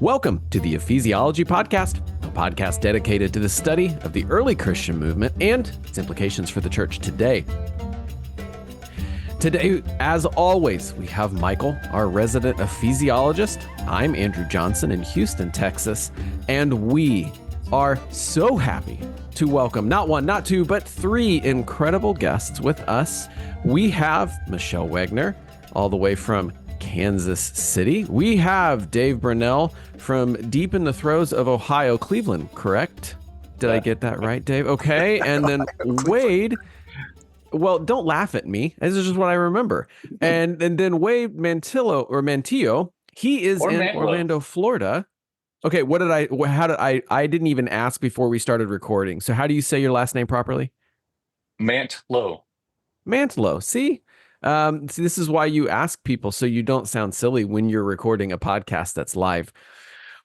Welcome to the Ephesiology Podcast, a podcast dedicated to the study of the early Christian movement and its implications for the church today. Today, as always, we have Michael, our resident ephesiologist. I'm Andrew Johnson in Houston, Texas, and we are so happy to welcome not one, not two, but three incredible guests with us. We have Michelle Wegner, all the way from Kansas City. We have Dave Brunelle from deep in the throes of Ohio, Cleveland, correct? Did I get that right, Dave? Okay. And then Wade, well, don't laugh at me. This is just what I remember. And then Wade Mantlo, he is in Orlando, Florida. Okay, I didn't even ask before we started recording. So how do you say your last name properly? Mantlo. Mantlo, see? See, this is why you ask people, so you don't sound silly when you're recording a podcast that's live.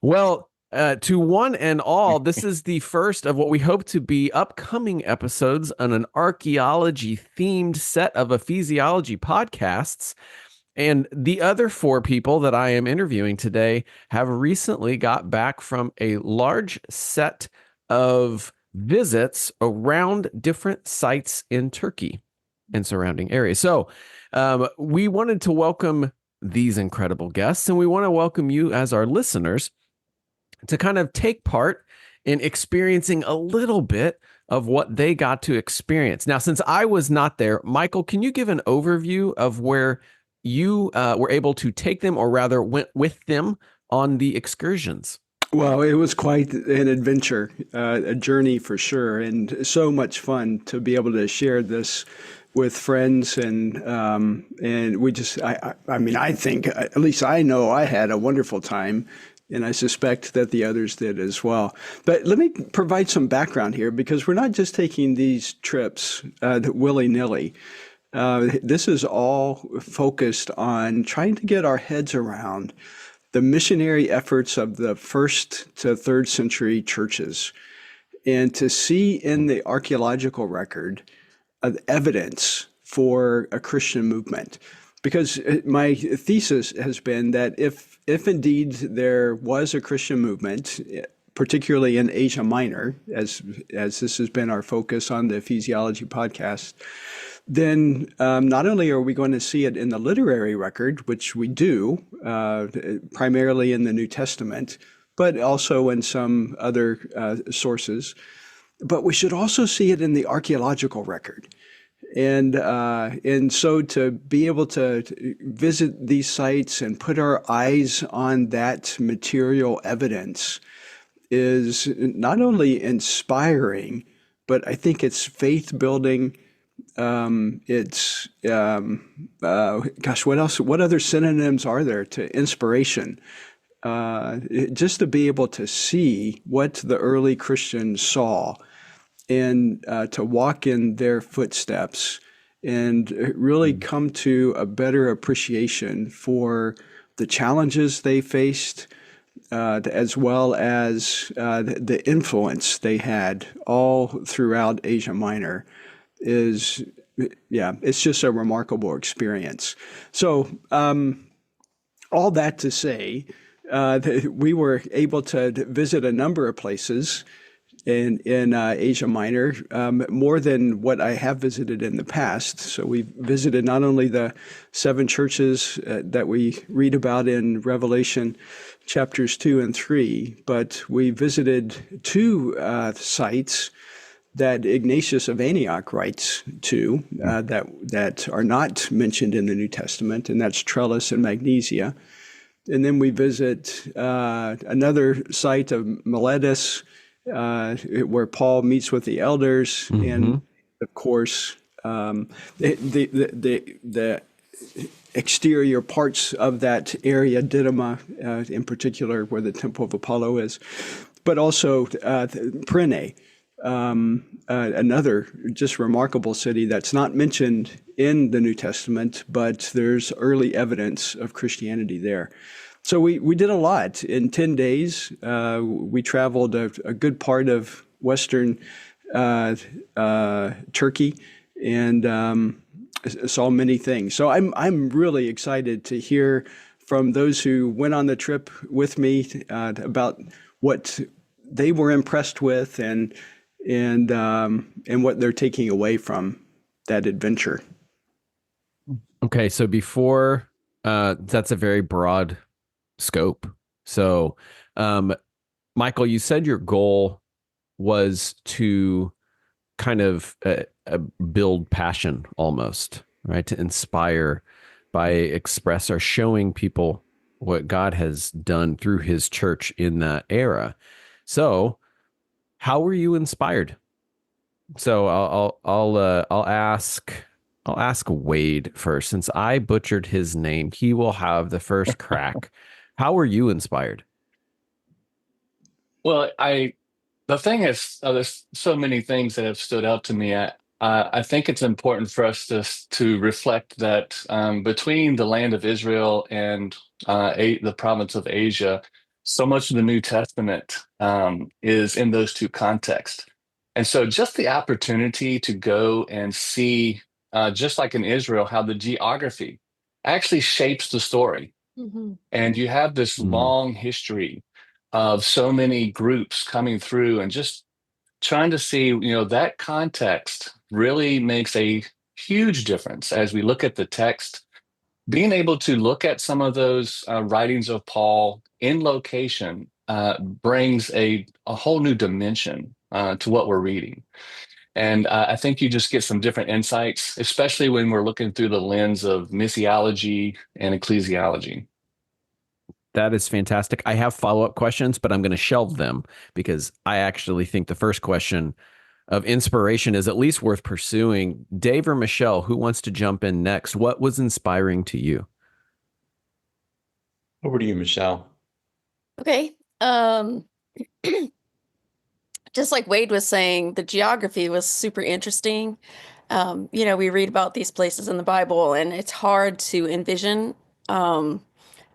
Well, to one and all, this is the first of what we hope to be upcoming episodes on an archaeology-themed set of Ephesiology podcasts. And the other four people that I am interviewing today have recently got back from a large set of visits around different sites in Turkey and surrounding areas. So we wanted to welcome these incredible guests, and we want to welcome you as our listeners to kind of take part in experiencing a little bit of what they got to experience. Now, since I was not there, Michael, can you give an overview of where you were able to take them, or rather went with them on the excursions? Well, it was quite an adventure, a journey for sure, and so much fun to be able to share this with friends, and we just, I think, at least I know I had a wonderful time, and I suspect that the others did as well. But let me provide some background here, because we're not just taking these trips willy-nilly. This is all focused on trying to get our heads around the missionary efforts of the 1st to 3rd century churches, and to see in the archaeological record evidence for a Christian movement. Because my thesis has been that if indeed there was a Christian movement, particularly in Asia Minor, as this has been our focus on the Ephesiology podcast, then not only are we going to see it in the literary record, which we do, primarily in the New Testament, but also in some other sources, but we should also see it in the archaeological record. And so to be able to visit these sites and put our eyes on that material evidence is not only inspiring, but I think it's faith building. It's what else? What other synonyms are there to inspiration? Just to be able to see what the early Christians saw, and to walk in their footsteps, and really come to a better appreciation for the challenges they faced, as well as the influence they had all throughout Asia Minor, it's just a remarkable experience. So all that to say, we were able to visit a number of places in Asia Minor, more than what I have visited in the past. So we visited not only the 7 churches that we read about in Revelation chapters 2 and 3, but we visited 2 sites that Ignatius of Antioch writes to, that are not mentioned in the New Testament, and that's Trellis and Magnesia. And then we visit another site of Miletus, where Paul meets with the elders, and of course, the exterior parts of that area, Didyma in particular, where the Temple of Apollo is, but also Brunelle, another just remarkable city that's not mentioned in the New Testament, but there's early evidence of Christianity there. So we did a lot. In 10 days, we traveled a good part of Western Turkey, and saw many things. So I'm really excited to hear from those who went on the trip with me about what they were impressed with and what they're taking away from that adventure. Okay, so before that's a very broad scope. So, Michael, you said your goal was to kind of build passion almost, right? To inspire by express or showing people what God has done through his church in that era. So, how were you inspired? So I'll ask Wade first. Since I butchered his name, he will have the first crack. How were you inspired? Well, the thing is, there's so many things that have stood out to me. I think it's important for us to reflect that between the land of Israel and the province of Asia, so much of the New Testament is in those two contexts. And so just the opportunity to go and see, just like in Israel, how the geography actually shapes the story. Mm-hmm. And you have this long history of so many groups coming through and just trying to see, that context really makes a huge difference as we look at the text. Being able to look at some of those writings of Paul in location brings a whole new dimension to what we're reading. And I think you just get some different insights, especially when we're looking through the lens of missiology and ecclesiology. That is fantastic. I have follow-up questions, but I'm going to shelve them because I actually think the first question of inspiration is at least worth pursuing. Dave or Michelle, who wants to jump in next? What was inspiring to you? Over to you, Michelle. Okay. Just like Wade was saying, the geography was super interesting. We read about these places in the Bible, and it's hard to envision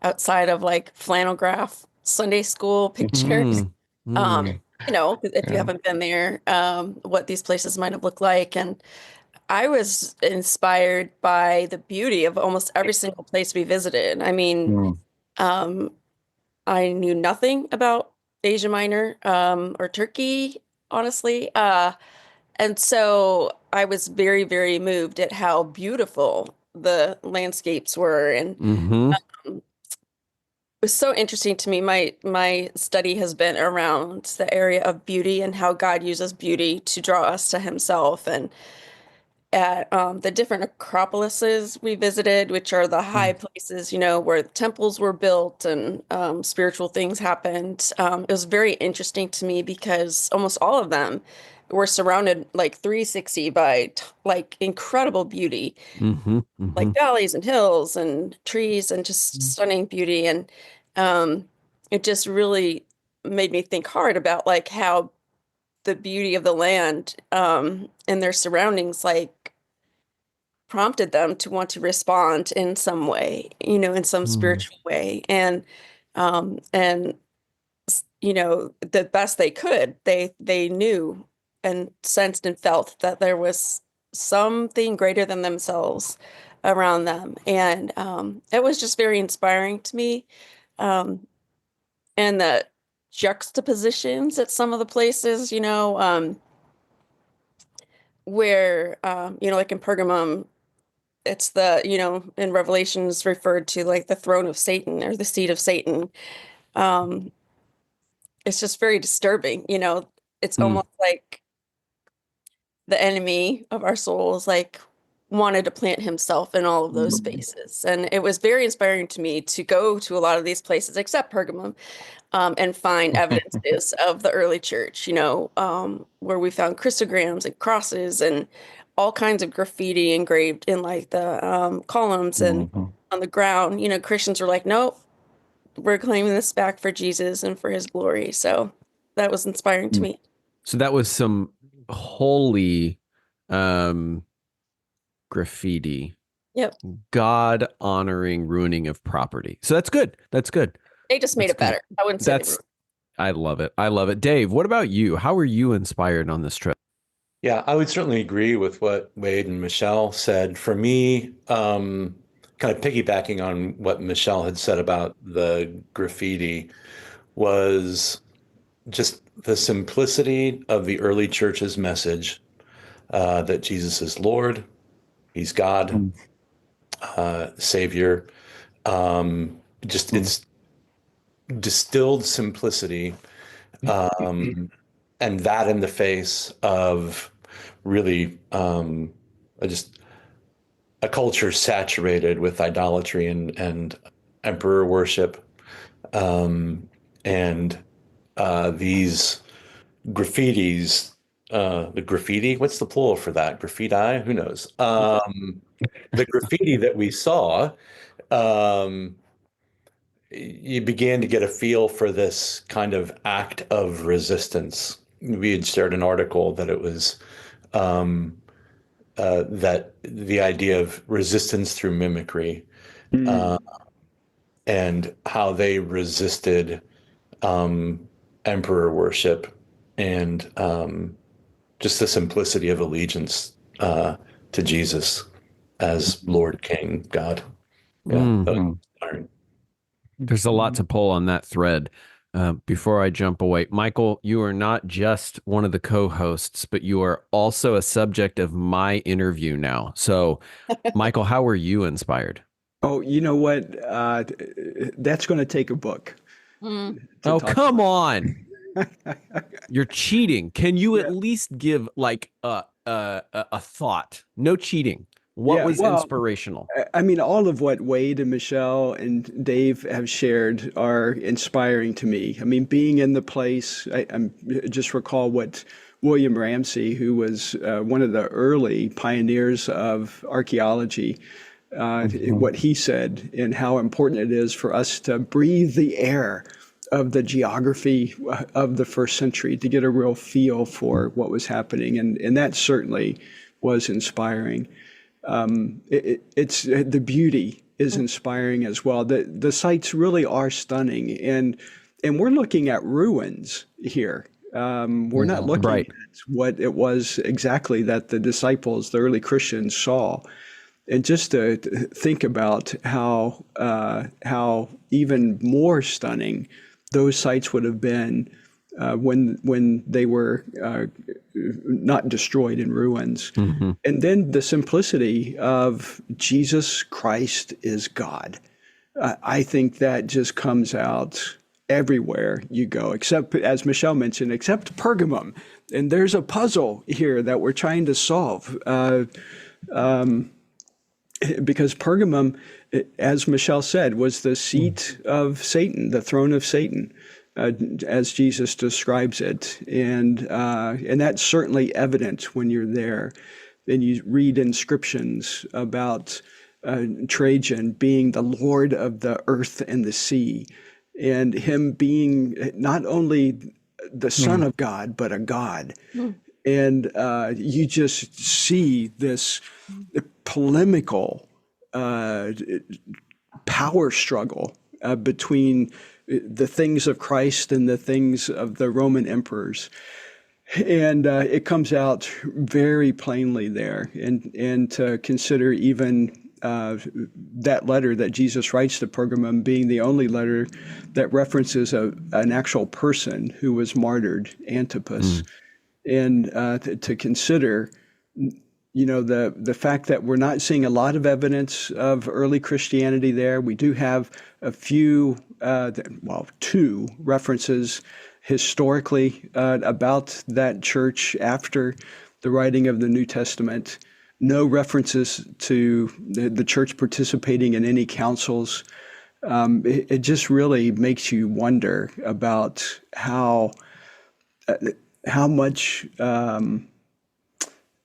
outside of like flannel graph Sunday school pictures. If you haven't been there, what these places might have looked like. And I was inspired by the beauty of almost every single place we visited. I mean, I knew nothing about Asia Minor or Turkey, honestly. And so I was very, very moved at how beautiful the landscapes were. And it was so interesting to me. My study has been around the area of beauty and how God uses beauty to draw us to himself. And at the different acropolises we visited, which are the high places, where temples were built and spiritual things happened. It was very interesting to me because almost all of them were surrounded like 360 by like incredible beauty, like valleys and hills and trees and just stunning beauty. And it just really made me think hard about like how the beauty of the land and their surroundings like prompted them to want to respond in some way, in some spiritual way. And the best they could, they knew and sensed and felt that there was something greater than themselves around them. And it was just very inspiring to me. And the juxtapositions at some of the places, where, like in Pergamum, it's in Revelations referred to like the throne of Satan or the seat of Satan. It's just very disturbing. It's almost like the enemy of our souls, like wanted to plant himself in all of those spaces. And it was very inspiring to me to go to a lot of these places, except Pergamum, and find evidences of the early church, where we found Christograms and crosses and all kinds of graffiti engraved in like the columns and on the ground. Christians were like, nope, we're claiming this back for Jesus and for his glory. So that was inspiring to me. So that was some holy graffiti. Yep. God honoring ruining of property. So that's good. That's good. They just made it better. I wouldn't say I love it. I love it. Dave, what about you? How were you inspired on this trip? Yeah, I would certainly agree with what Wade and Michelle said. For me, kind of piggybacking on what Michelle had said about the graffiti, was just the simplicity of the early church's message that Jesus is Lord, he's God, Savior. It's distilled simplicity, and that in the face of really just a culture saturated with idolatry and emperor worship, and these graffitis. The graffiti, what's the plural for that? Graffiti? Who knows? The graffiti that we saw, you began to get a feel for this kind of act of resistance. We had shared an article that it was that the idea of resistance through mimicry, and how they resisted emperor worship and just the simplicity of allegiance to Jesus as Lord, King, God. Yeah, that was inspiring. There's a lot to pull on that thread. Before I jump away, Michael, you are not just one of the co-hosts, but you are also a subject of my interview now. So, Michael, how were you inspired? Oh, you know what? That's going to take a book. Oh, come on. You're cheating. Can you at least give like a thought? No cheating. What was inspirational? I mean, all of what Wade and Michelle and Dave have shared are inspiring to me. I mean, being in the place, I just recall what William Ramsey, who was one of the early pioneers of archaeology, what he said and how important it is for us to breathe the air of the geography of the first century to get a real feel for what was happening. And that certainly was inspiring. It's the beauty is inspiring as well. The sites really are stunning, and we're looking at ruins here. We're not looking at what it was exactly that the disciples, the early Christians, saw. And just to think about how even more stunning those sites would have been when they were not destroyed in ruins. And then the simplicity of Jesus Christ is God. I think that just comes out everywhere you go, except, as Michelle mentioned, except Pergamum. And there's a puzzle here that we're trying to solve. Because Pergamum, as Michelle said, was the seat of Satan, the throne of Satan, as Jesus describes it. And that's certainly evident when you're there. And you read inscriptions about Trajan being the Lord of the earth and the sea, and him being not only the Son of God, but a God. And you just see this polemical power struggle between the things of Christ and the things of the Roman emperors. And it comes out very plainly there. And to consider even that letter that Jesus writes to Pergamum being the only letter that references an actual person who was martyred, Antipas. And to consider, the fact that we're not seeing a lot of evidence of early Christianity there. We do have a few, two references historically about that church after the writing of the New Testament. No references to the church participating in any councils. It just really makes you wonder about how much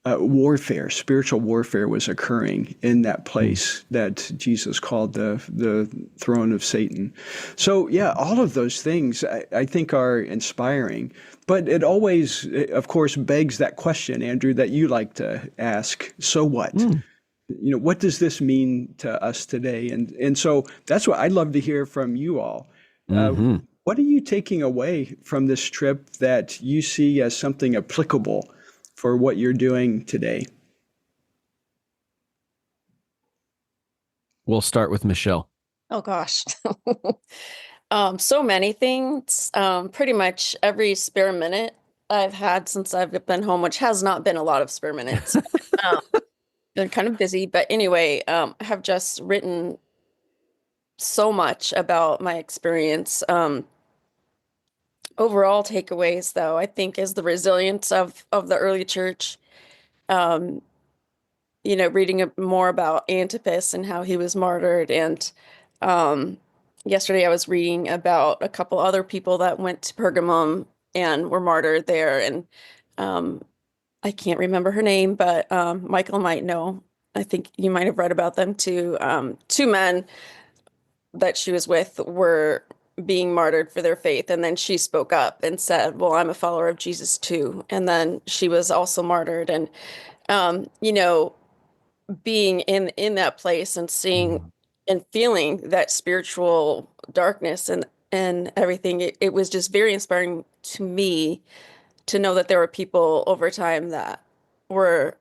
warfare, spiritual warfare, was occurring in that place that Jesus called the throne of Satan. So yeah, all of those things I think are inspiring. But it always, of course, begs that question, Andrew, that you like to ask. So what? What does this mean to us today? And so that's what I'd love to hear from you all. What are you taking away from this trip that you see as something applicable for what you're doing today? We'll start with Michelle. Oh gosh. So many things. Pretty much every spare minute I've had since I've been home, which has not been a lot of spare minutes. Um, been kind of busy, but anyway, I have just written so much about my experience. Overall takeaways, though, I think is the resilience of the early church. Um, reading more about Antipas and how he was martyred. And yesterday I was reading about a couple other people that went to Pergamum and were martyred there. And I can't remember her name, but Michael might know. I think you might have read about them too. Two men that she was with were being martyred for their faith. And then she spoke up and said, well, I'm a follower of Jesus too. And then she was also martyred. And, being in that place and seeing and feeling that spiritual darkness and everything, it was just very inspiring to me to know that there were people over time that were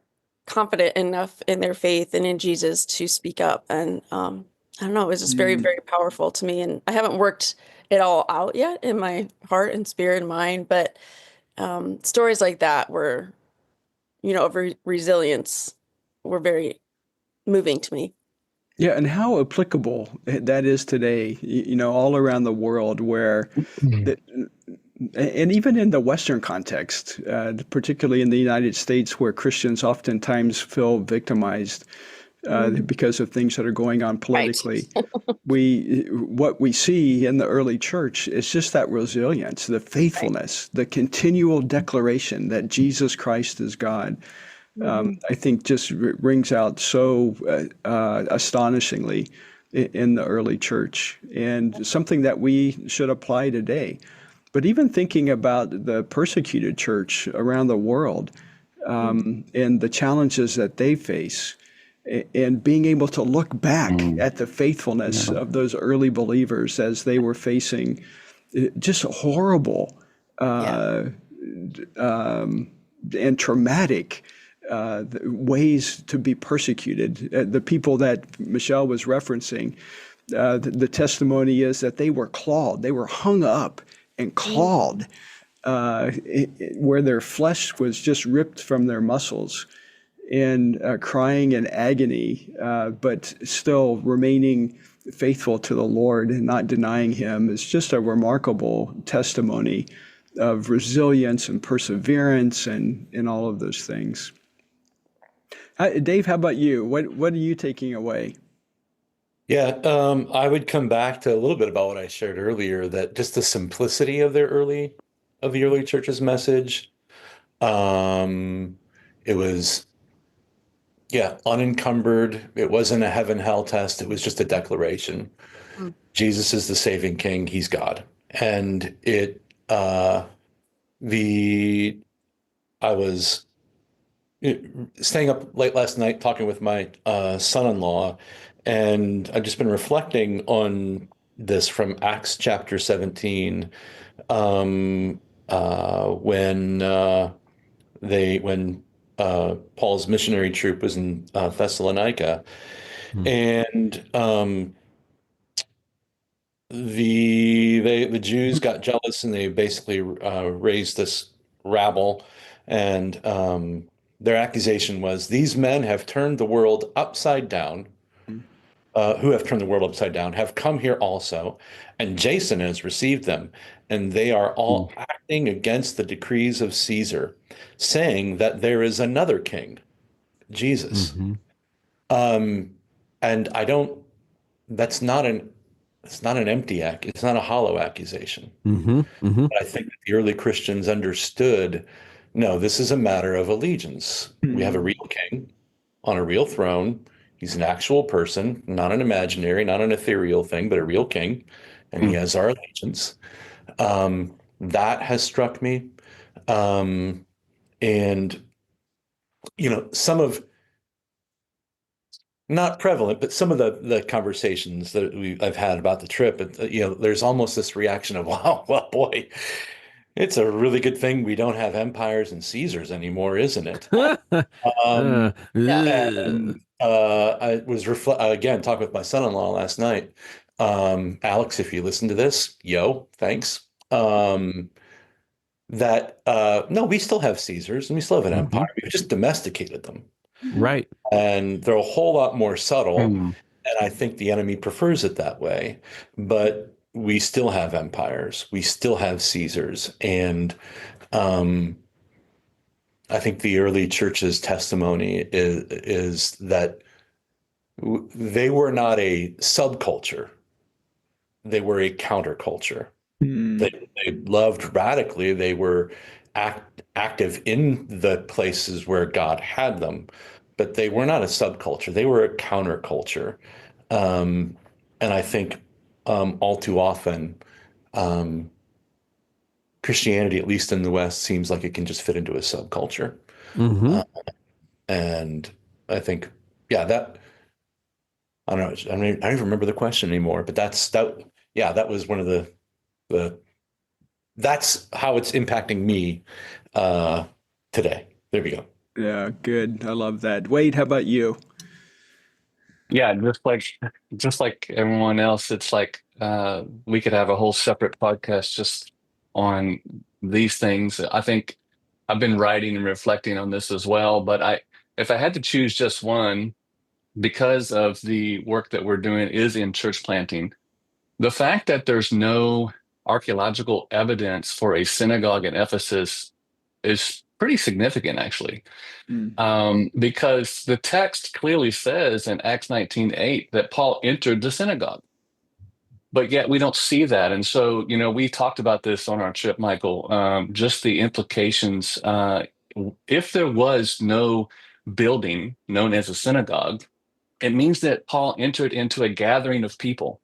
confident enough in their faith and in Jesus to speak up. And I don't know, it was just very, very powerful to me. And I haven't worked it all out yet in my heart and spirit and mind, but stories like that were, of resilience were very moving to me. Yeah, and how applicable that is today, all around the world where, and even in the Western context, particularly in the United States, where Christians oftentimes feel victimized because of things that are going on politically. Right. What we see in the early church is just that resilience, the faithfulness, the continual declaration that Jesus Christ is God. I think just rings out so astonishingly in the early church, and something that we should apply today. But even thinking about the persecuted church around the world and the challenges that they face, and being able to look back at the faithfulness of those early believers as they were facing just horrible and traumatic ways to be persecuted. The people that Michelle was referencing, the testimony is that they were clawed, they were hung up and clawed, where their flesh was just ripped from their muscles, and crying in agony, but still remaining faithful to the Lord and not denying Him is just a remarkable testimony of resilience and perseverance and all of those things. Dave, how about you? What are you taking away? Yeah, I would come back to a little bit about what I shared earlier, that just the simplicity of the early church's message. It was, unencumbered. It wasn't a heaven-hell test. It was just a declaration. Jesus is the saving King. He's God. And I was staying up late last night talking with my son-in-law, and I've just been reflecting on this from Acts chapter 17, when Paul's missionary troop was in Thessalonica, and the Jews got jealous, and they basically raised this rabble, and their accusation was, these men have turned the world upside down. Who have turned the world upside down, have come here also, and Jason has received them, and they are all acting against the decrees of Caesar, saying that there is another king, Jesus. And I don't. It's not an empty it's not a hollow accusation. But I think that the early Christians understood, no, this is a matter of allegiance. We have a real king on a real throne. He's an actual person, not an imaginary, not an ethereal thing, but a real king, and he has our allegiance. That has struck me. And, some of, not prevalent, but some of the conversations that I've had about the trip, there's almost this reaction of, wow, well, boy, it's a really good thing we don't have empires and Caesars anymore, isn't it? I was again talking with my son-in-law last night. Alex, if you listen to this, thanks. No, we still have Caesars and we still have an empire. We've just domesticated them. Right. And they're a whole lot more subtle. Mm. And I think the enemy prefers it that way. But we still have empires. We still have Caesars. And I think the early church's testimony is that they were not a subculture. They were a counterculture. They loved radically. They were active in the places where God had them, but they were not a subculture. They were a counterculture. And I think all too often, Christianity, at least in the West, seems like it can just fit into a subculture. And I think, that I don't know. I mean, I don't even remember the question anymore. But that was one of the that's how it's impacting me today. There we go. Yeah, good. I love that. Wade, how about you? Yeah, just like everyone else, it's like we could have a whole separate podcast just on these things. I think I've been writing and reflecting on this as well, but if I had to choose just one, because of the work that we're doing is in church planting, the fact that there's no archaeological evidence for a synagogue in Ephesus is pretty significant, actually. Because the text clearly says in Acts 19:8 that Paul entered the synagogue, but yet we don't see that. And so, we talked about this on our trip, Michael, just the implications. If there was no building known as a synagogue, it means that Paul entered into a gathering of people.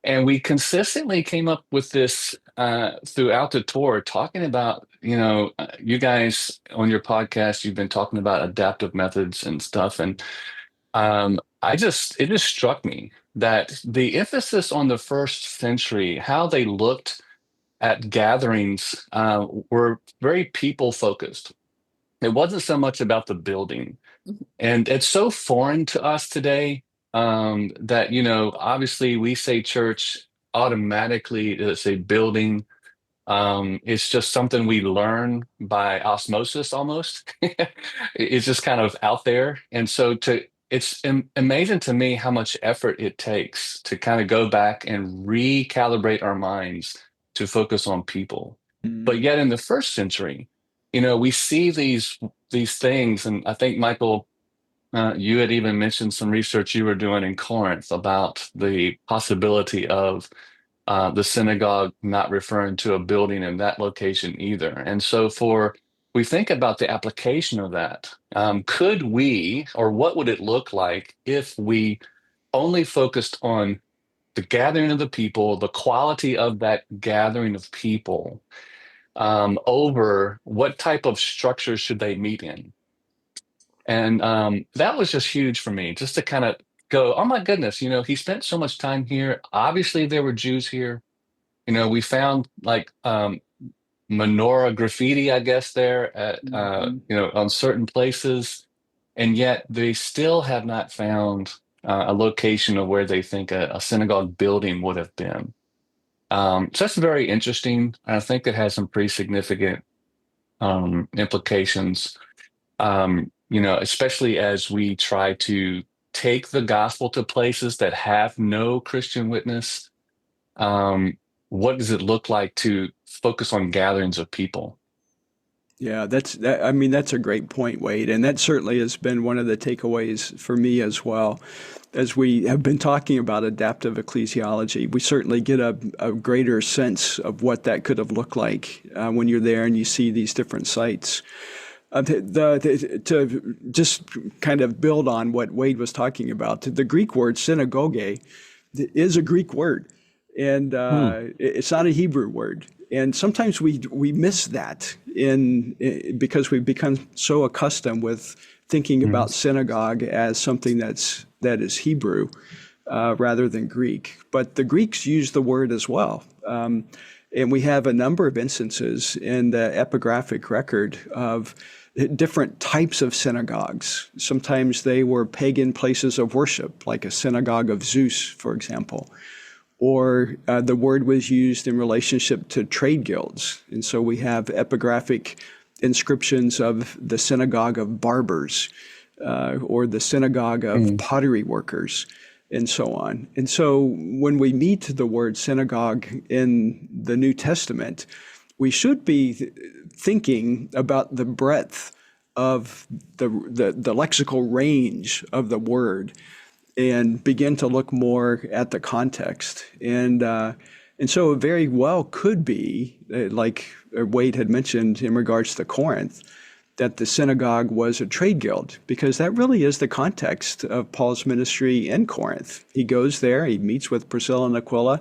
And we consistently came up with this throughout the tour, talking about, you guys on your podcast, you've been talking about adaptive methods and stuff. And it just struck me that the emphasis on the first century, how they looked at gatherings, were very people focused. It wasn't so much about the building. And it's so foreign to us today that, obviously we say church, automatically it's a building. It's just something we learn by osmosis almost. It's just kind of out there. And so it's amazing to me how much effort it takes to kind of go back and recalibrate our minds to focus on people. But yet in the first century, we see these things. And I think, Michael, you had even mentioned some research you were doing in Corinth about the possibility of the synagogue not referring to a building in that location either. And so we think about the application of that. Could we, or what would it look like if we only focused on the gathering of the people, the quality of that gathering of people, over what type of structure should they meet in? And that was just huge for me, just to kind of go, oh my goodness, he spent so much time here. Obviously, there were Jews here. We found like menorah graffiti, I guess, there at, on certain places. And yet they still have not found a location of where they think a synagogue building would have been. So that's very interesting. I think it has some pretty significant implications. Especially as we try to take the gospel to places that have no Christian witness. What does it look like to focus on gatherings of people? Yeah, that's a great point, Wade. And that certainly has been one of the takeaways for me as well. As we have been talking about adaptive ecclesiology, we certainly get a greater sense of what that could have looked like when you're there and you see these different sites. To just kind of build on what Wade was talking about, the Greek word synagogue is a Greek word, and it's not a Hebrew word. And sometimes we miss that because we've become so accustomed with thinking about synagogue as something that is Hebrew rather than Greek. But the Greeks use the word as well. And we have a number of instances in the epigraphic record of different types of synagogues. Sometimes they were pagan places of worship, like a synagogue of Zeus, for example. Or the word was used in relationship to trade guilds. And so we have epigraphic inscriptions of the synagogue of barbers, or the synagogue of pottery workers, and so on. And so when we meet the word synagogue in the New Testament, we should be thinking about the breadth of the lexical range of the word and begin to look more at the context. And so it very well could be, like Wade had mentioned in regards to Corinth, that the synagogue was a trade guild, because that really is the context of Paul's ministry in Corinth. He goes there, he meets with Priscilla and Aquila,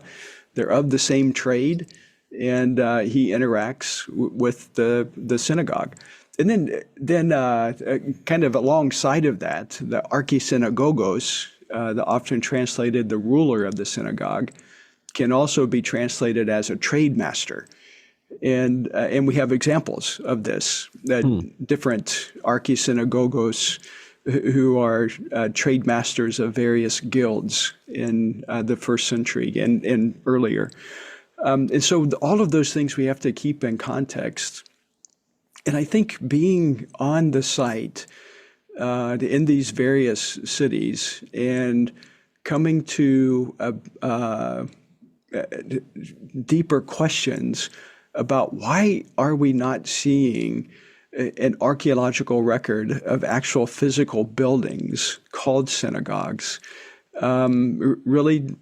they're of the same trade, and he interacts with the synagogue. And then kind of alongside of that, the archisynagogos, the often translated the ruler of the synagogue, can also be translated as a trade master. And we have examples of this, different archisynagogos who are trade masters of various guilds in the first century and earlier. And so all of those things we have to keep in context. And I think being on the site in these various cities and coming to deeper questions about why are we not seeing an archaeological record of actual physical buildings called synagogues really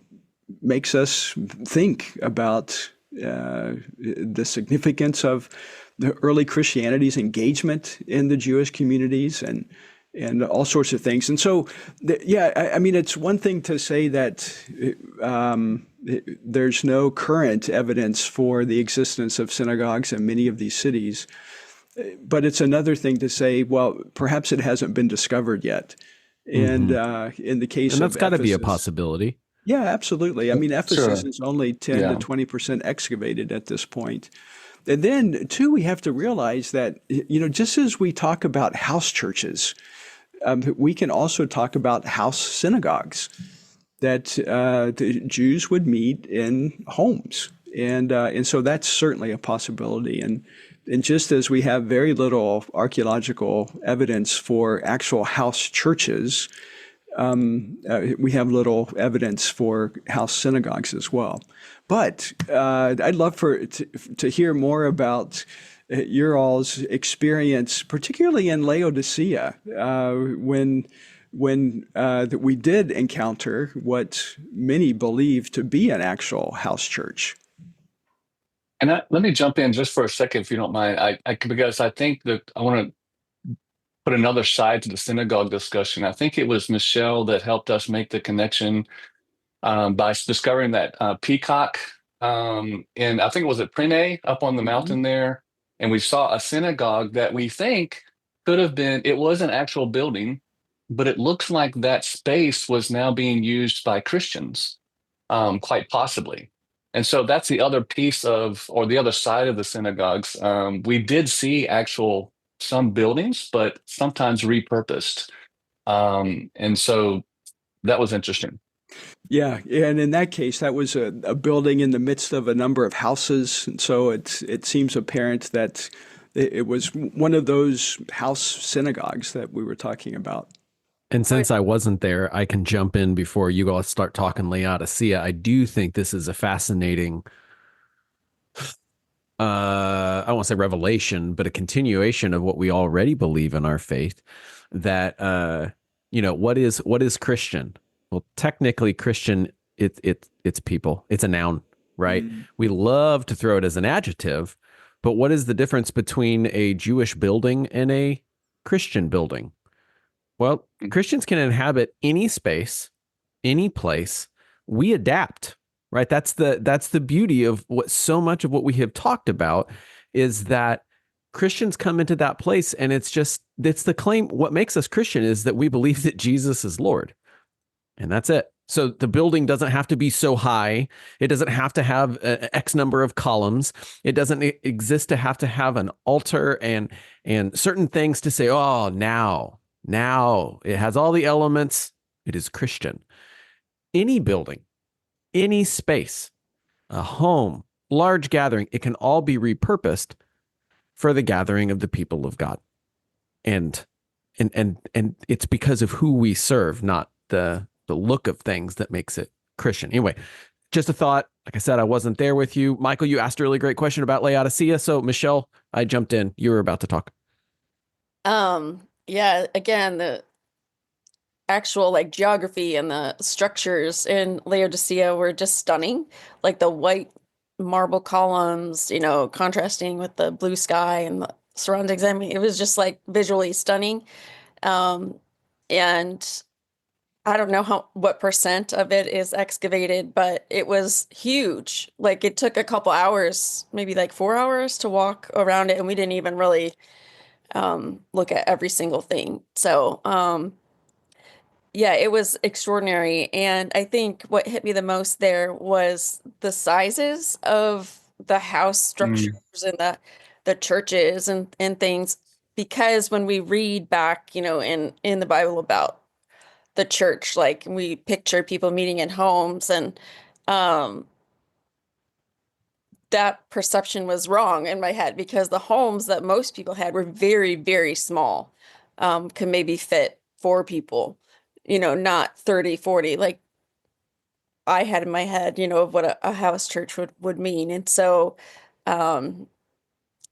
makes us think about the significance of the early Christianity's engagement in the Jewish communities and all sorts of things. And so, I mean, it's one thing to say that there's no current evidence for the existence of synagogues in many of these cities, but it's another thing to say, well, perhaps it hasn't been discovered yet. And in the case of that's got to be a Ephesus, possibility. Yeah, absolutely. I mean, Ephesus Sure. is only 10 to 20% excavated at this point. And then, too, we have to realize that, just as we talk about house churches, we can also talk about house synagogues, that the Jews would meet in homes. And so that's certainly a possibility. And just as we have very little archaeological evidence for actual house churches, we have little evidence for house synagogues as well. But I'd love to hear more about your all's experience, particularly in Laodicea, when we did encounter what many believe to be an actual house church. And let me jump in just for a second, if you don't mind, because I think that I want to put another side to the synagogue discussion. I think it was Michelle that helped us make the connection by discovering that peacock, and I think it was at Prene up on the mountain there, and we saw a synagogue that we think could have been. It was an actual building, but it looks like that space was now being used by Christians, quite possibly. And so that's the other piece or the other side of the synagogues. We did see some buildings, but sometimes repurposed. And so that was interesting. Yeah, and in that case, that was a building in the midst of a number of houses. And so it seems apparent that it was one of those house synagogues that we were talking about. And since I wasn't there, I can jump in before you all start talking Laodicea. I do think this is a fascinating, I won't say revelation, but a continuation of what we already believe in our faith, that, what is Christian? Well, technically Christian, it's people. It's a noun, right? We love to throw it as an adjective, but what is the difference between a Jewish building and a Christian building? Well, Christians can inhabit any space, any place. We adapt, right? That's the beauty of so much of what we have talked about is that Christians come into that place, and it's the claim. What makes us Christian is that we believe that Jesus is Lord, and that's it. So the building doesn't have to be so high. It doesn't have to have X number of columns. It doesn't exist to have an altar and certain things to say, oh, now it has all the elements. It is Christian. Any building, any space, a home, large gathering, it can all be repurposed for the gathering of the people of God. And it's because of who we serve, not the look of things, that makes it Christian. Anyway, just a thought. Like I said, I wasn't there with you. Michael, you asked a really great question about Laodicea. So Michelle, I jumped in. You were about to talk. Yeah, again, the actual like geography and the structures in Laodicea were just stunning. Like the white marble columns, contrasting with the blue sky and the surroundings. I mean, it was just like visually stunning. And I don't know what percent of it is excavated, but it was huge. Like it took a couple hours, maybe like 4 hours to walk around it, and we didn't even really look at every single thing. So yeah, it was extraordinary. And I think what hit me the most there was the sizes of the house structures and the churches and things. Because when we read back, in the Bible about the church, like we picture people meeting in homes, and that perception was wrong in my head, because the homes that most people had were very, very small, can maybe fit 4 people, not 30, 40, like I had in my head, of what a house church would mean. And so,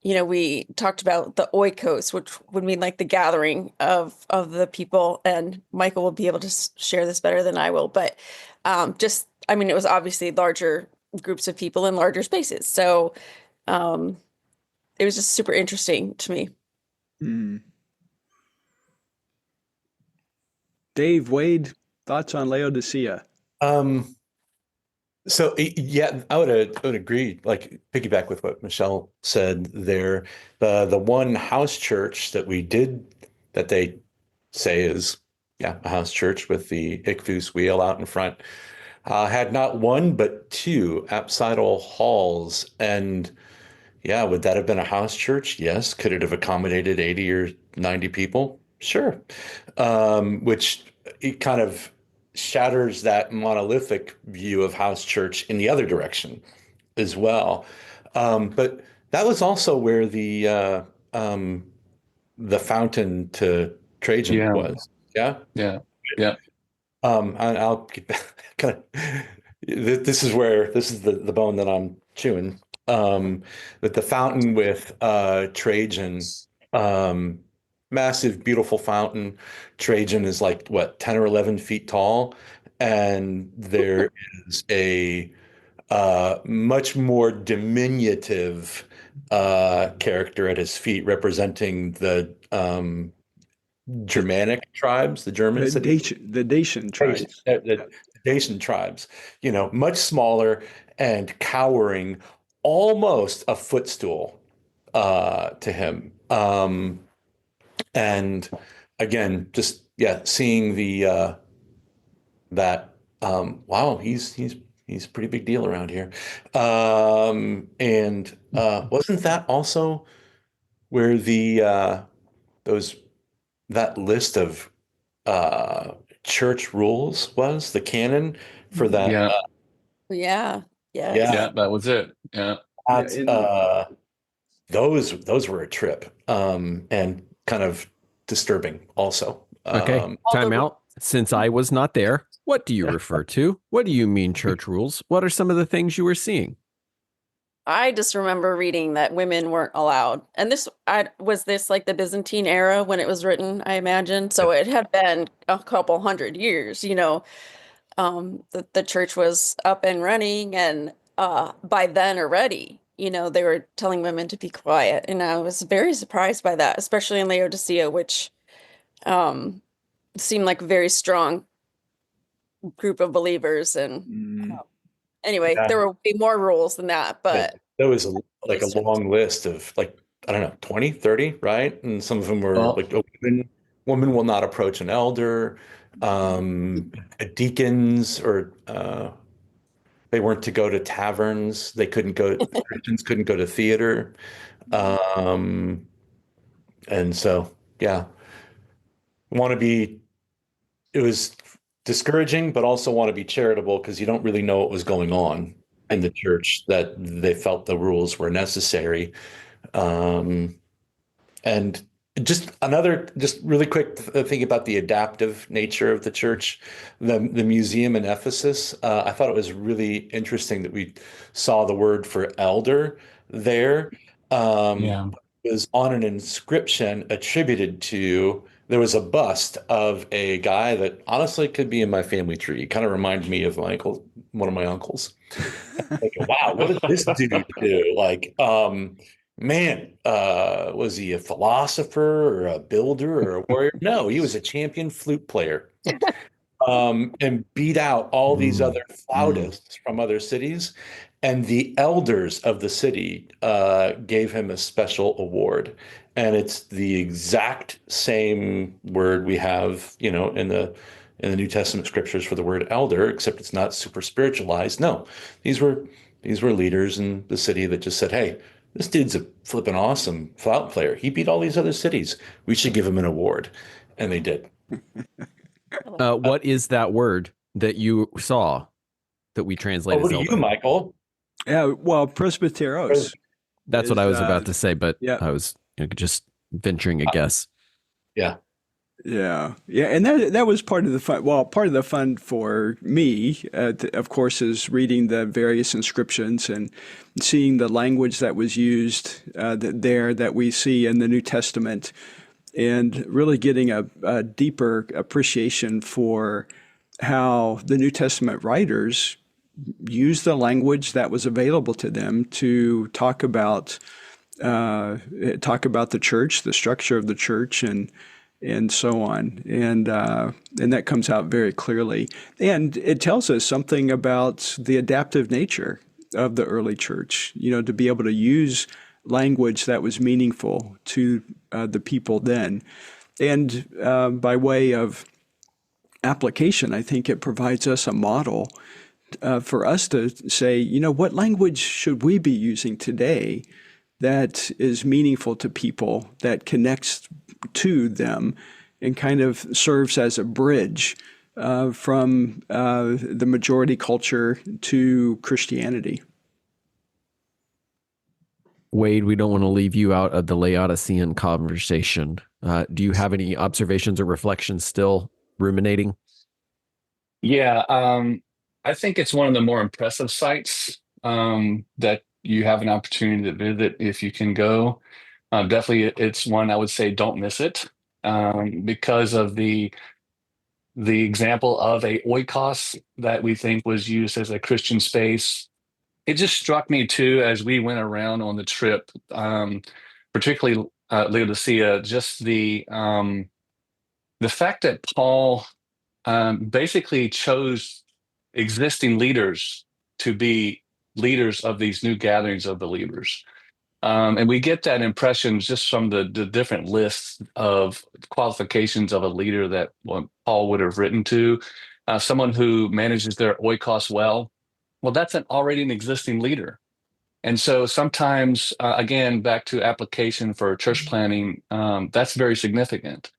we talked about the oikos, which would mean like the gathering of the people, and Michael will be able to share this better than I will, but it was obviously larger groups of people in larger spaces. So it was just super interesting to me. Mm. Dave, Wade, thoughts on Laodicea? So yeah, I would agree, like piggyback with what Michelle said there. The one house church that they say is, a house church with the Ichthus wheel out in front, had not one but 2 apsidal halls. And yeah, would that have been a house church? Yes. Could it have accommodated 80 or 90 people? Sure. Which it kind of shatters that monolithic view of house church in the other direction as well. But that was also where the fountain to Trajan was. Yeah. Yeah. Yeah. I'll keep kind of, this is the bone that I'm chewing. With the fountain with Trajan, massive, beautiful fountain. Trajan is like what, 10 or 11 feet tall, and there is a much more diminutive character at his feet, representing the Germanic tribes, the Germans, the Dacian tribes. The Dacian tribes, much smaller and cowering, almost a footstool to him. And again, just seeing the wow, he's a pretty big deal around here. And wasn't that also where that list of church rules was, the canon for that? Yeah. Yeah, that was it. Yeah. Those were a trip, and kind of disturbing also. Okay, time out. Since I was not there, what do you refer to? What do you mean church rules? What are some of the things you were seeing? I just remember reading that women weren't allowed. And was this like the Byzantine era when it was written, I imagine. So it had been a couple 100 years, the church was up and running, and by then already, they were telling women to be quiet. And I was very surprised by that, especially in Laodicea, which seemed like a very strong group of believers. And anyway, there were way more rules than that, but there was a long list of, like, I don't know, 20, 30, right? And some of them were like women women will not approach an elder. Deacons or they weren't to go to taverns. They couldn't go. Christians couldn't go to theater. Um, and so, yeah, want to be. It was discouraging, but also want to be charitable because you don't really know what was going on in the church that they felt the rules were necessary. And just really quick thing about the adaptive nature of the church, the museum in Ephesus. I thought it was really interesting that we saw the word for elder there. Yeah. It was on an inscription attributed to. There was a bust of a guy that honestly could be in my family tree. Kind of reminded me of my uncle, one of my uncles. Like, wow, what did this dude do? Like, man, was he a philosopher or a builder or a warrior? No, he was a champion flute player. And beat out all these other flautists from other cities. And the elders of the city gave him a special award. And it's the exact same word we have, in the New Testament scriptures for the word elder, except it's not super spiritualized. No, these were leaders in the city that just said, "Hey, this dude's a flippin' awesome flute player. He beat all these other cities. We should give him an award." And they did. What is that word that you saw that we translated? Over to you, Michael. Yeah, well, presbyteros. That's what I was about to say, but yeah. I was just venturing a guess. Yeah. Yeah, and that was part of the fun. Well, part of the fun for me, of course, is reading the various inscriptions and seeing the language that was used that we see in the New Testament, and really getting a deeper appreciation for how the New Testament writers used the language that was available to them to talk about the church, the structure of the church, and so on, and that comes out very clearly. And it tells us something about the adaptive nature of the early church. To be able to use language that was meaningful to the people then, and by way of application, I think it provides us a model for us to say, what language should we be using today that is meaningful to people, that connects to them, and kind of serves as a bridge from the majority culture to Christianity. Wade, we don't want to leave you out of the Laodicean conversation. Do you have any observations or reflections still ruminating? Yeah, I think it's one of the more impressive sites that you have an opportunity to visit if you can go. Definitely, it's one I would say don't miss it because of the example of a oikos that we think was used as a Christian space. It just struck me too as we went around on the trip, particularly Laodicea, just the fact that Paul basically chose existing leaders to be leaders of these new gatherings of believers. And we get that impression just from the different lists of qualifications of a leader that Paul would have written to. Someone who manages their oikos well, that's already an existing leader. And so sometimes, again, back to application for church planning, that's very significant.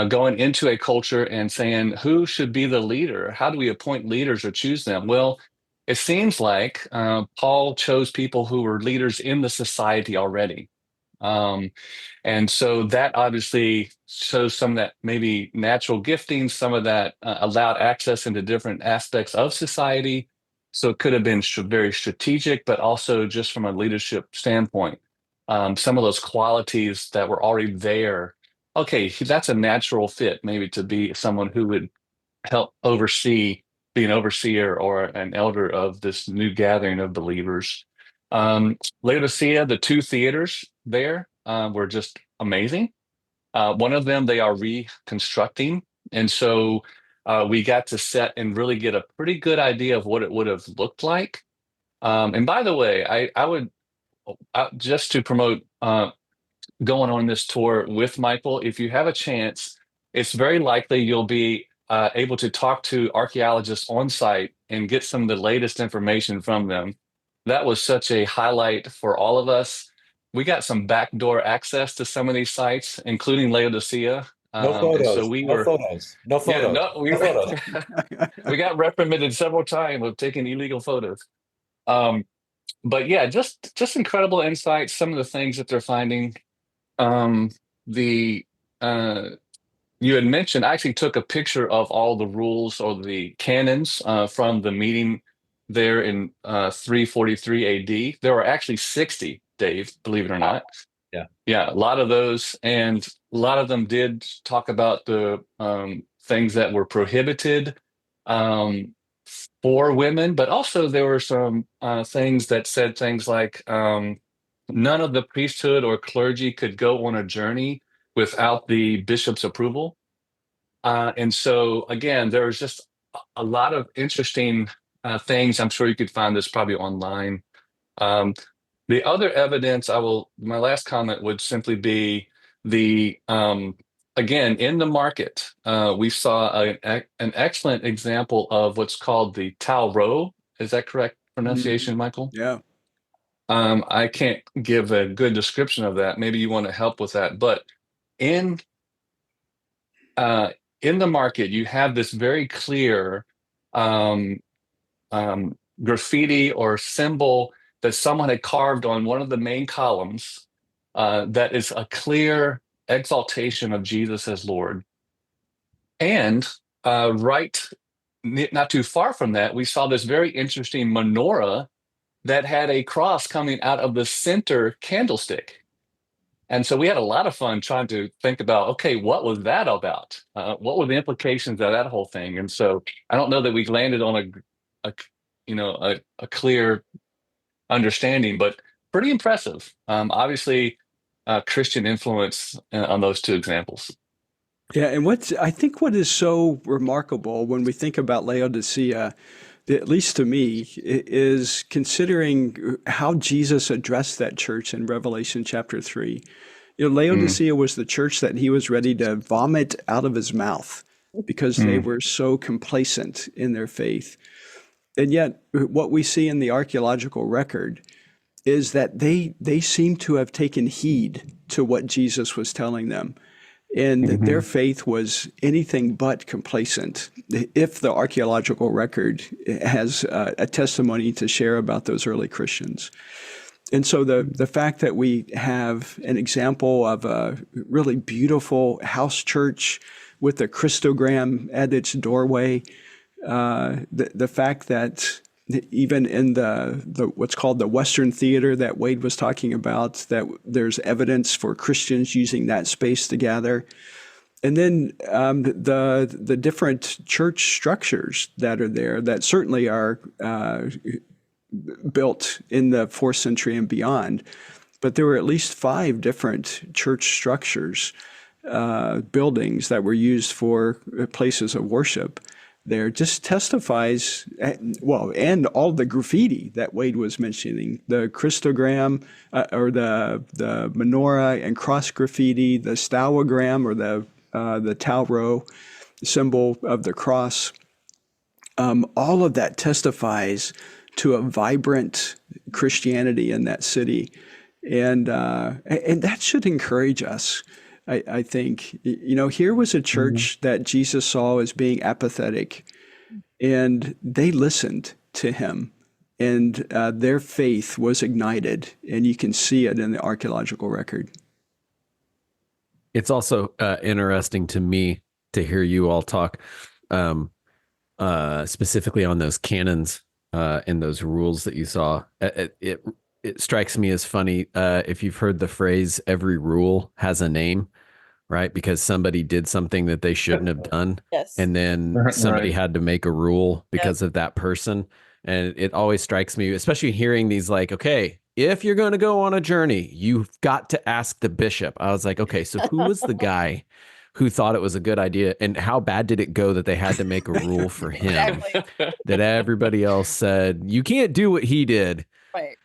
Going into a culture and saying, who should be the leader? How do we appoint leaders or choose them? Well, it seems like Paul chose people who were leaders in the society already. And so that obviously shows some of that maybe natural gifting, some of that allowed access into different aspects of society. So it could have been very strategic, but also just from a leadership standpoint, some of those qualities that were already there. Okay, that's a natural fit, maybe to be someone who would help be an overseer or an elder of this new gathering of believers. Laodicea, the two theaters there were just amazing. One of them they are reconstructing, and so we got to set and really get a pretty good idea of what it would have looked like. And by the way, I would just to promote going on this tour with Michael, if you have a chance, it's very likely you'll be able to talk to archaeologists on site and get some of the latest information from them. That was such a highlight for all of us. We got some backdoor access to some of these sites, including Laodicea. No And so photos. we No were, photos. No yeah, photos. no, we, No photos. we got reprimanded several times of taking illegal photos. But yeah, just incredible insights. Some of the things that they're finding. The You had mentioned, I actually took a picture of all the rules or the canons from the meeting there in 343 AD. There were actually 60, Dave, believe it or not. Yeah. Yeah, a lot of those. And a lot of them did talk about the things that were prohibited for women, but also there were some things that said things like none of the priesthood or clergy could go on a journey without the bishop's approval. And so, again, there was just a lot of interesting things. I'm sure you could find this probably online. The other evidence my last comment would simply be again, in the market, we saw an excellent example of what's called the Tau-Rho. Is that correct pronunciation, Michael? Yeah. I can't give a good description of that. Maybe you want to help with that. But in the market, you have this very clear graffiti or symbol that someone had carved on one of the main columns that is a clear exaltation of Jesus as Lord. And not too far from that, we saw this very interesting menorah that had a cross coming out of the center candlestick. And so we had a lot of fun trying to think about, okay, what was that about? What were the implications of that whole thing? And so I don't know that we landed on a clear understanding, but pretty impressive. Obviously, Christian influence on those two examples. Yeah, and I think what is so remarkable when we think about Laodicea, at least to me, is considering how Jesus addressed that church in Revelation chapter 3. Laodicea was the church that he was ready to vomit out of his mouth because they were so complacent in their faith. And yet, what we see in the archaeological record is that they seem to have taken heed to what Jesus was telling them. And their faith was anything but complacent. If the archaeological record has a testimony to share about those early Christians. And so the fact that we have an example of a really beautiful house church with a Christogram at its doorway, the fact that even in the what's called the Western Theater that Wade was talking about, that there's evidence for Christians using that space to gather. And then the different church structures that are there that certainly are built in the 4th century and beyond. But there were at least 5 different church structures, buildings that were used for places of worship. There just testifies, and all the graffiti that Wade was mentioning, the Christogram or the menorah and cross graffiti, the Tau-Rho or the Tau-Rho symbol of the cross, all of that testifies to a vibrant Christianity in that city, and that should encourage us. I think, here was a church that Jesus saw as being apathetic, and they listened to him, and their faith was ignited, and you can see it in the archaeological record. It's also interesting to me to hear you all talk specifically on those canons and those rules that you saw. It strikes me as funny if you've heard the phrase, every rule has a name, right? Because somebody did something that they shouldn't have done. Yes. And then somebody had to make a rule because of that person. And it always strikes me, especially hearing these like, okay, if you're going to go on a journey, you've got to ask the bishop. I was like, okay, so who was the guy who thought it was a good idea, and how bad did it go that they had to make a rule for him? Exactly. That everybody else said, you can't do what he did. Right.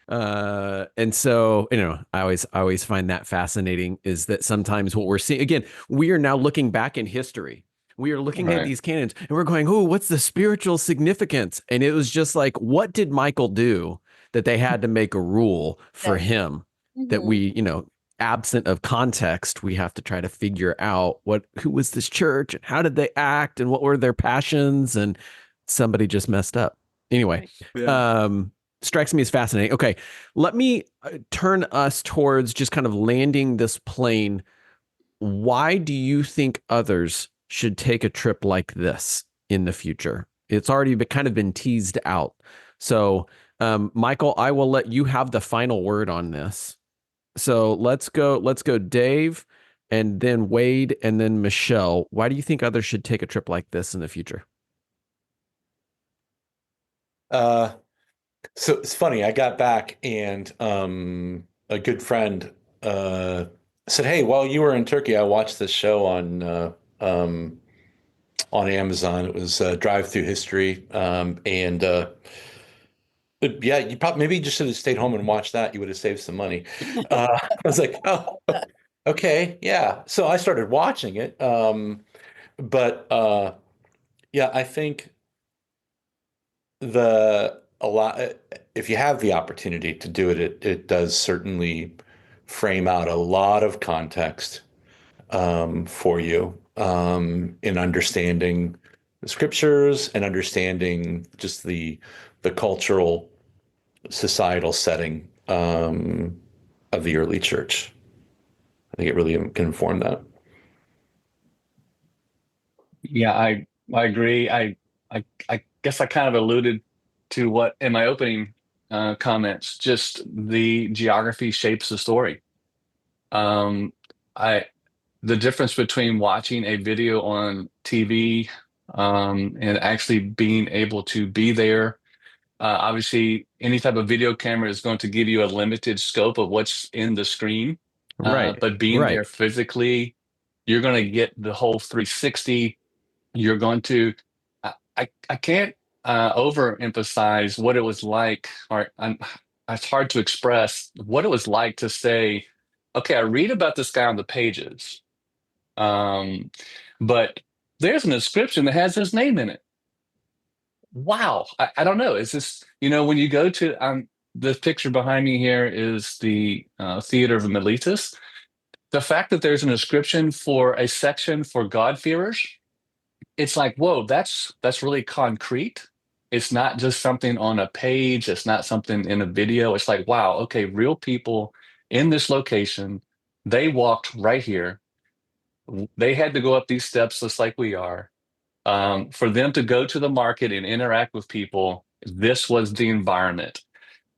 And so, I always find that fascinating, is that sometimes what we're seeing, again, we are now looking back in history. We are looking at Right. these canons and we're going, oh, what's the spiritual significance? And it was just like, what did Michael do that they had to make a rule for him that we, absent of context, we have to try to figure out who was this church and how did they act and what were their passions, and somebody just messed up. Anyway, Yeah. strikes me as fascinating. Okay, let me turn us towards just kind of landing this plane. Why do you think others should take a trip like this in the future? It's already kind of been teased out. So, Michael, I will let you have the final word on this. So let's go, Dave, and then Wade, and then Michelle. Why do you think others should take a trip like this in the future? So it's funny. I got back and a good friend said, "Hey, while you were in Turkey, I watched this show on Amazon. It was Drive Through History, and yeah, you probably maybe you just should have stayed home and watched that. You would have saved some money." I was like, "Oh, okay, yeah." So I started watching it, but yeah, I think a lot if you have the opportunity to do it, it does certainly frame out a lot of context for you in understanding the scriptures and understanding just the cultural societal setting of the early church. I think it really can inform that. Yeah, I agree. I guess I kind of alluded to what in my opening comments. Just the geography shapes the story. Um, I The difference between watching a video on TV and actually being able to be there. Obviously, any type of video camera is going to give you a limited scope of what's in the screen. Right. But being Right. there physically, you're going to get the whole 360. You're going to, I can't overemphasize what it was like, or it's hard to express what it was like to say, okay, I read about this guy on the pages, um, but there's an inscription that has his name in it. Wow. I don't know. It's just, when you go to, the picture behind me here is the Theater of Miletus. The fact that there's an inscription for a section for God-fearers, it's like, whoa, that's really concrete. It's not just something on a page. It's not something in a video. It's like, wow, okay, real people in this location, they walked right here. They had to go up these steps just like we are. For them to go to the market and interact with people, this was the environment.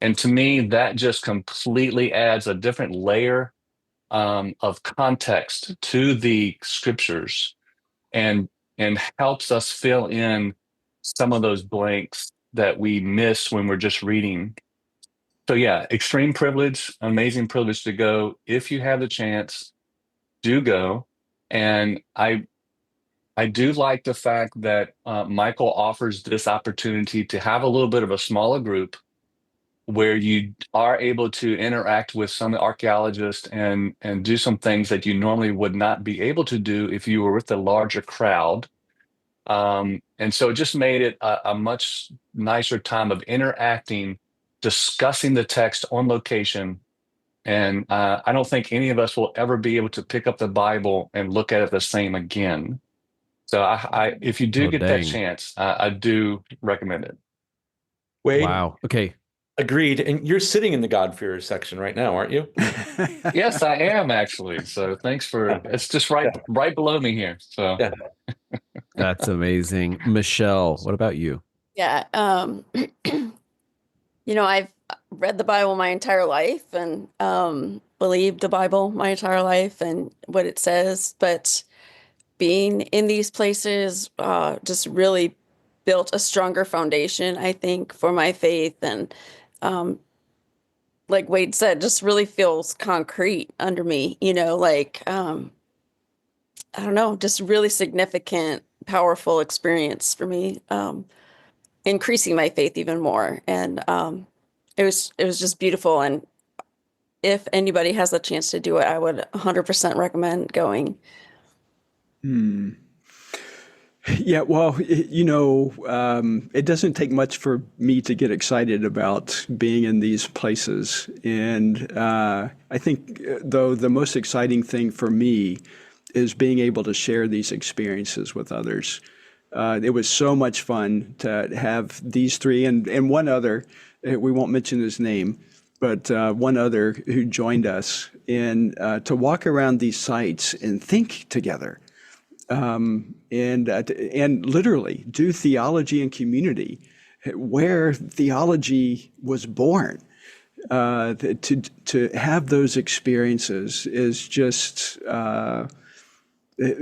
And to me, that just completely adds a different layer of context to the scriptures, and helps us fill in some of those blanks that we miss when we're just reading. So yeah, extreme privilege, amazing privilege to go. If you have the chance, do go. And I do like the fact that Michael offers this opportunity to have a little bit of a smaller group where you are able to interact with some archaeologists and do some things that you normally would not be able to do if you were with a larger crowd. And so it just made it a much nicer time of interacting, discussing the text on location. And I don't think any of us will ever be able to pick up the Bible and look at it the same again. So if you do get that chance, I do recommend it. Wade, Wow. Okay. agreed. And you're sitting in the God-fearers section right now, aren't you? Yes, I am actually. So thanks for, it's just right below me here. So Yeah. That's amazing. Michelle, what about you? Yeah. I've read the Bible my entire life and believed the Bible my entire life and what it says, but being in these places just really built a stronger foundation, I think, for my faith. And like Wade said, just really feels concrete under me, I don't know, just really significant, powerful experience for me, increasing my faith even more. And it was just beautiful. And if anybody has the chance to do it, I would 100% recommend going. Yeah, well, it doesn't take much for me to get excited about being in these places. And I think, though, the most exciting thing for me is being able to share these experiences with others. It was so much fun to have these three and one other, we won't mention his name, but one other who joined us, and to walk around these sites and think together. And literally do theology and community, where theology was born. To have those experiences is just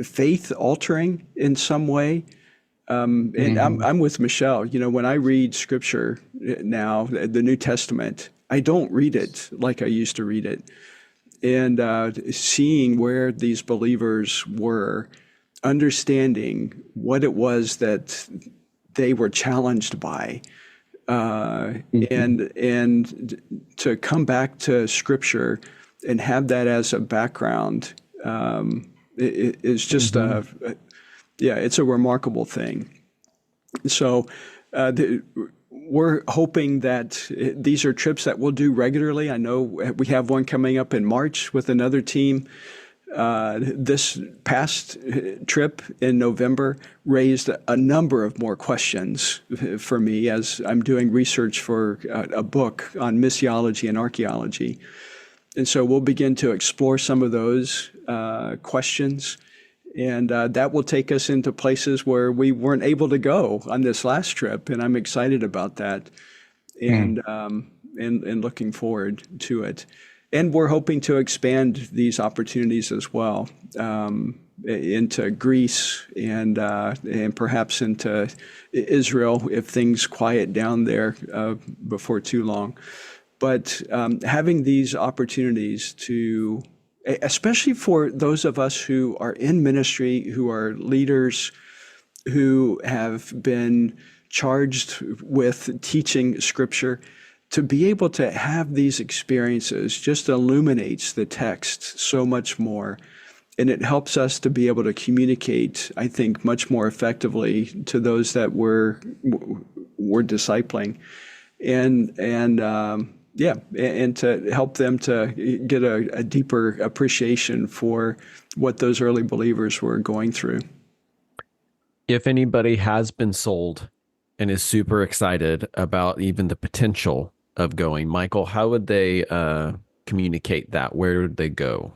faith altering in some way. And I'm with Michelle. When I read Scripture now, the New Testament, I don't read it like I used to read it. And seeing where these believers were, understanding what it was that they were challenged by, and to come back to Scripture and have that as a background is just it's a remarkable thing. So we're hoping that these are trips that we'll do regularly. I know we have one coming up in March with another team. This past trip in November raised a number of more questions for me as I'm doing research for a book on missiology and archaeology. And so we'll begin to explore some of those questions. And that will take us into places where we weren't able to go on this last trip. And I'm excited about that and looking forward to it. And we're hoping to expand these opportunities as well into Greece and perhaps into Israel if things quiet down there before too long. But having these opportunities to, especially for those of us who are in ministry, who are leaders, who have been charged with teaching Scripture, to be able to have these experiences just illuminates the text so much more. And it helps us to be able to communicate, I think, much more effectively to those that we're discipling. And to help them to get a deeper appreciation for what those early believers were going through. If anybody has been sold and is super excited about even the potential of going, Michael, how would they communicate that? Where would they go?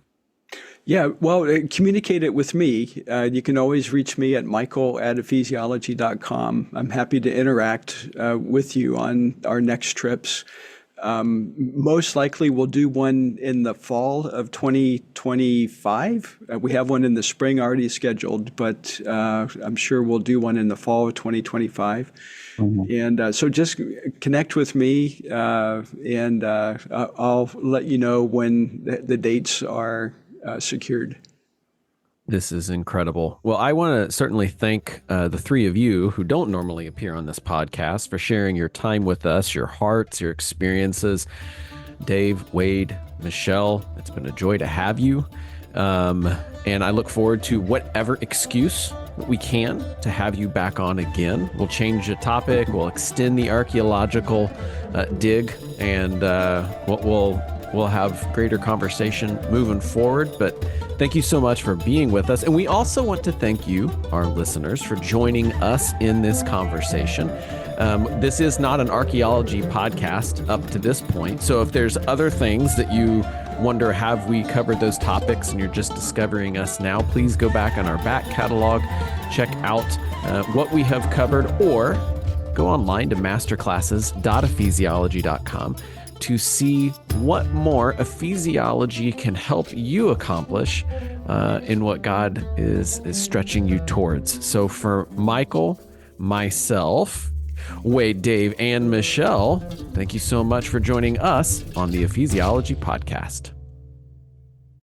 Yeah, well, communicate it with me. You can always reach me at michael@ephesiology.com. I'm happy to interact with you on our next trips. Most likely we'll do one in the fall of 2025. We have one in the spring already scheduled, but I'm sure we'll do one in the fall of 2025. And so just connect with me and I'll let you know when the dates are secured. This is incredible. Well, I want to certainly thank the three of you who don't normally appear on this podcast for sharing your time with us, your hearts, your experiences. Dave, Wade, Michelle, it's been a joy to have you. And I look forward to whatever excuse we can to have you back on again. We'll change the topic. We'll extend the archaeological dig, and we'll have greater conversation moving forward. But thank you so much for being with us. And we also want to thank you, our listeners, for joining us in this conversation. This is not an archaeology podcast up to this point. So if there's other things that you wonder, have we covered those topics, and you're just discovering us now, please go back on our back catalog, check out what we have covered, or go online to masterclasses.ephesiology.com to see what more ephesiology can help you accomplish in what God is stretching you towards. So for Michael, myself, Wade, Dave, and Michelle, thank you so much for joining us on the Ephesiology Podcast.